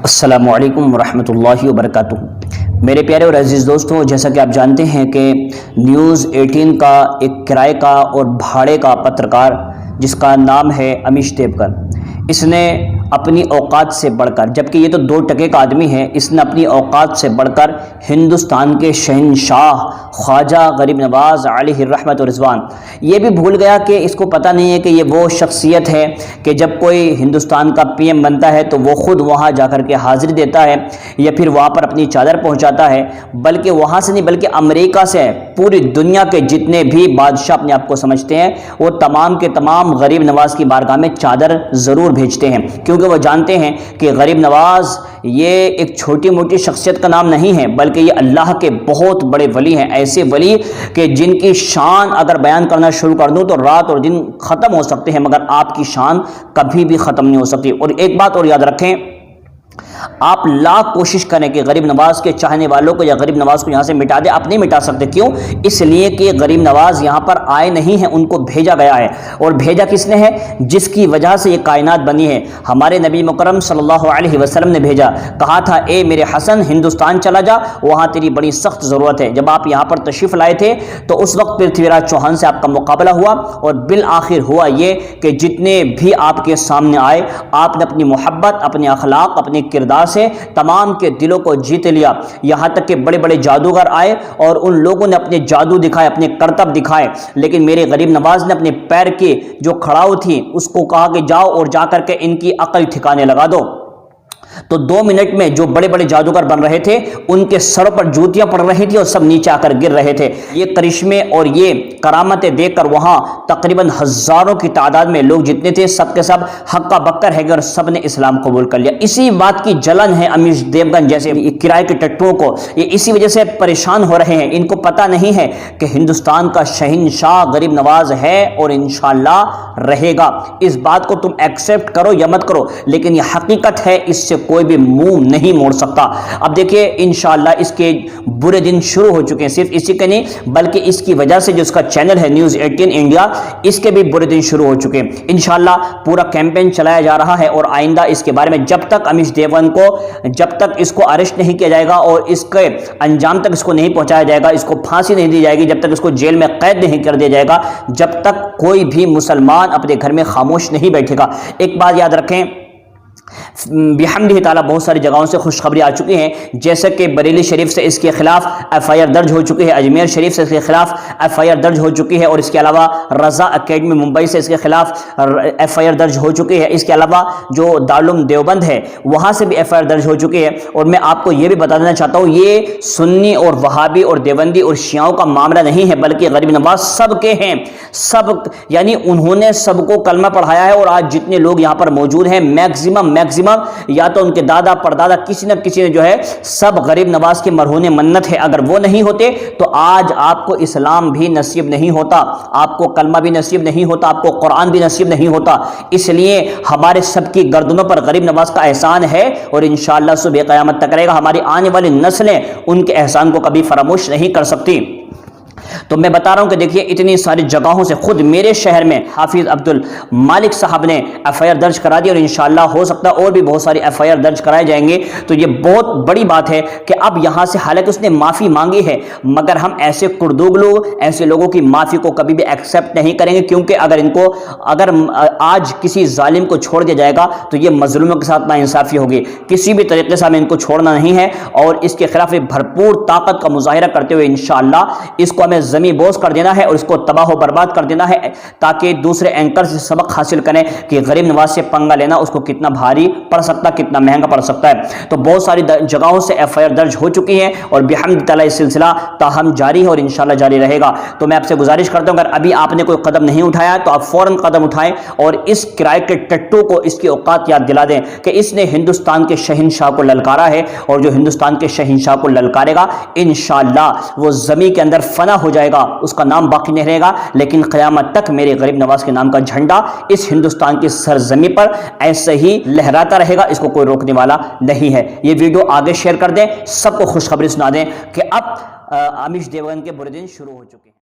السلام علیکم ورحمۃ اللہ وبرکاتہ۔ میرے پیارے اور عزیز دوستوں، جیسا کہ آپ جانتے ہیں کہ نیوز 18 کا ایک کرائے کا اور بھاڑے کا پترکار جس کا نام ہے امیش دیوگن، اس نے اپنی اوقات سے بڑھ کر، جبکہ یہ تو 2 ٹکے کا آدمی ہے، اس نے اپنی اوقات سے بڑھ کر ہندوستان کے شہنشاہ خواجہ غریب نواز علیہ الرحمت و رضوان، یہ بھی بھول گیا کہ اس کو پتہ نہیں ہے کہ یہ وہ شخصیت ہے کہ جب کوئی ہندوستان کا پی ایم بنتا ہے تو وہ خود وہاں جا کر کے حاضری دیتا ہے یا پھر وہاں پر اپنی چادر پہنچاتا ہے، بلکہ وہاں سے نہیں بلکہ امریکہ سے پوری دنیا کے جتنے بھی بادشاہ اپنے آپ کو سمجھتے ہیں وہ تمام کے تمام غریب نواز کی بارگاہ میں چادر ضرور بھیجتے ہیں، کیونکہ وہ جانتے ہیں کہ غریب نواز یہ ایک چھوٹی موٹی شخصیت کا نام نہیں ہے، بلکہ یہ اللہ کے بہت بڑے ولی ہیں، ایسے ولی کہ جن کی شان اگر بیان کرنا شروع کر دوں تو رات اور دن ختم ہو سکتے ہیں، مگر آپ کی شان کبھی بھی ختم نہیں ہو سکتی۔ اور ایک بات اور یاد رکھیں، آپ لاکھ کوشش کریں کہ غریب نواز کے چاہنے والوں کو یا غریب نواز کو یہاں سے مٹا دیں، آپ نہیں مٹا سکتے۔ کیوں؟ اس لیے کہ غریب نواز یہاں پر آئے نہیں ہیں، ان کو بھیجا گیا ہے، اور بھیجا کس نے ہے؟ جس کی وجہ سے یہ کائنات بنی ہے، ہمارے نبی مکرم صلی اللہ علیہ وسلم نے بھیجا، کہا تھا اے میرے حسن ہندوستان چلا جا، وہاں تیری بڑی سخت ضرورت ہے۔ جب آپ یہاں پر تشریف لائے تھے تو اس وقت پرتھوی راج چوہان سے آپ کا مقابلہ ہوا، اور بالآخر ہوا یہ کہ جتنے بھی آپ کے سامنے آئے، آپ نے اپنی محبت، اپنے اخلاق، اپنے کردار سے تمام کے دلوں کو جیت لیا، یہاں تک کہ بڑے بڑے جادوگر آئے اور ان لوگوں نے اپنے جادو دکھائے، اپنے کرتب دکھائے، لیکن میرے غریب نواز نے اپنے پیر کی جو کھڑاؤ تھی اس کو کہا کہ جاؤ اور جا کر کے ان کی عقل ٹھکانے لگا دو۔ تو 2 منٹ میں جو بڑے بڑے جادوگر بن رہے تھے ان کے سروں پر جوتیاں پڑ رہی تھی اور سب نیچے آ کر گر رہے تھے۔ یہ کرشمے اور یہ کرامتیں دیکھ کر وہاں تقریباً ہزاروں کی تعداد میں لوگ جتنے تھے سب کے سب ہکا بکر ہے گئے اور سب نے اسلام قبول کر لیا۔ اسی بات کی جلن ہے امیش دیوگن جیسے کرائے کے ٹٹوؤں کو، یہ اسی وجہ سے پریشان ہو رہے ہیں، ان کو پتہ نہیں ہے کہ ہندوستان کا شہنشاہ غریب نواز ہے اور انشاءاللہ رہے گا۔ اس بات کو تم ایکسیپٹ کرو یا مت کرو، لیکن یہ حقیقت ہے، اس سے کوئی بھی منہ نہیں موڑ سکتا۔ اب دیکھیے انشاءاللہ اس کے برے دن شروع ہو چکے ہیں، صرف اسی کے نہیں بلکہ اس کی وجہ سے جو اس کا چینل ہے نیوز 18 انڈیا، اس کے بھی برے دن شروع ہو چکے ہیں۔ انشاءاللہ پورا کیمپین چلایا جا رہا ہے اور آئندہ اس کے بارے میں جب تک امیش دیوگن کو جب تک اس کو اریسٹ نہیں کیا جائے گا اور اس کے انجام تک اس کو نہیں پہنچایا جائے گا، اس کو پھانسی نہیں دی جائے گی، جب تک اس کو جیل میں قید نہیں کر دیا جائے گا، جب تک کوئی بھی مسلمان اپنے گھر میں خاموش نہیں بیٹھے گا۔ ایک بات یاد رکھیں، بحمدہ تعالیٰ بہت ساری جگہوں سے خوشخبری آ چکی ہیں، جیسے کہ بریلی شریف سے اس کے خلاف ایف آئی آر درج ہو چکی ہے، اجمیر شریف سے اس کے خلاف ایف آئی آر درج ہو چکی ہے، اور اس کے علاوہ رضا اکیڈمی ممبئی سے اس کے خلاف ایف آئی آر درج ہو چکی ہے۔ اس کے علاوہ جو دارالعلوم دیوبند ہے وہاں سے بھی ایف آئی آر درج ہو چکی ہے۔ اور میں آپ کو یہ بھی بتا دینا چاہتا ہوں، یہ سنی اور وہابی اور دیوبندی اور شیعوں کا معاملہ نہیں ہے، بلکہ غریب نواز سب کے ہیں، سب، یعنی انہوں نے سب کو کلمہ پڑھایا ہے، اور آج جتنے لوگ یہاں پر موجود ہیں میکسیمم یا تو ان کے دادا پردادا کسی نہ کسی نے جو ہے سب غریب نواز کے مرہون منت ہے، اگر وہ نہیں ہوتے تو آج آپ کو اسلام بھی نصیب نہیں ہوتا، آپ کو کلمہ بھی نصیب نہیں ہوتا، آپ کو قرآن بھی نصیب نہیں ہوتا۔ اس لیے ہمارے سب کی گردنوں پر غریب نواز کا احسان ہے، اور انشاءاللہ صبح قیامت تک رہے گا۔ ہماری آنے والی نسلیں ان کے احسان کو کبھی فراموش نہیں کر سکتی۔ تو میں بتا رہا ہوں کہ دیکھیے اتنی ساری جگہوں سے، خود میرے شہر میں حافظ عبد المالک صاحب نے ایف آئی آر درج کرا دی، اور انشاءاللہ ہو سکتا ہے اور بھی بہت ساری ایف آئی آر درج کرائے جائیں گے۔ تو یہ بہت بڑی بات ہے کہ اب یہاں سے، حالانکہ اس نے معافی مانگی ہے، مگر ہم ایسے کردوگ لوگ، ایسے لوگوں کی معافی کو کبھی بھی ایکسیپٹ نہیں کریں گے، کیونکہ اگر آج کسی ظالم کو چھوڑ دیا جائے گا تو یہ مظلوموں کے ساتھ ناانصافی ہوگی۔ کسی بھی طریقے سے ہمیں ان کو چھوڑنا نہیں ہے، اور اس کے خلاف بھرپور طاقت کا مظاہرہ کرتے ہوئے انشاءاللہ اس کو ہمیں زمین بوس کر دینا ہے اور اس کو تباہ و برباد کر دینا ہے، تاکہ دوسرے اینکر سے سبق حاصل کریں کہ غریب نواز سے پنگا لینا اس کو کتنا بھاری پڑ سکتا ہے، کتنا مہنگا پڑ سکتا ہے۔ تو بہت ساری جگہوں سے ایف آئی آر درج ہو چکی ہیں، اور بحمد تعالیٰ یہ سلسلہ تاہم جاری ہے اور انشاءاللہ جاری رہے گا۔ تو میں آپ سے گزارش کرتا ہوں، اگر ابھی آپ نے کوئی قدم نہیں اٹھایا تو آپ فوراً قدم اٹھائیں، اور اس کرائے کے ٹٹو کو اس کی اوقات یاد دلا دیں کہ اس نے ہندوستان کے شہنشاہ کو للکارا ہے، اور جو ہندوستان کے شہنشاہ کو للکارے گا انشاءاللہ وہ زمین کے اندر فنا ہو جائے گا، اس کا نام باقی نہیں رہے گا، لیکن قیامت تک میرے غریب نواز کے نام کا جھنڈا اس ہندوستان کی سرزمین پر ایسے ہی لہراتا رہے گا، اس کو کوئی روکنے والا نہیں ہے۔ یہ ویڈیو آگے شیئر کر دیں، سب کو خوشخبری سنا دیں کہ اب امیش دیوگن کے برے دن شروع ہو چکے ہیں۔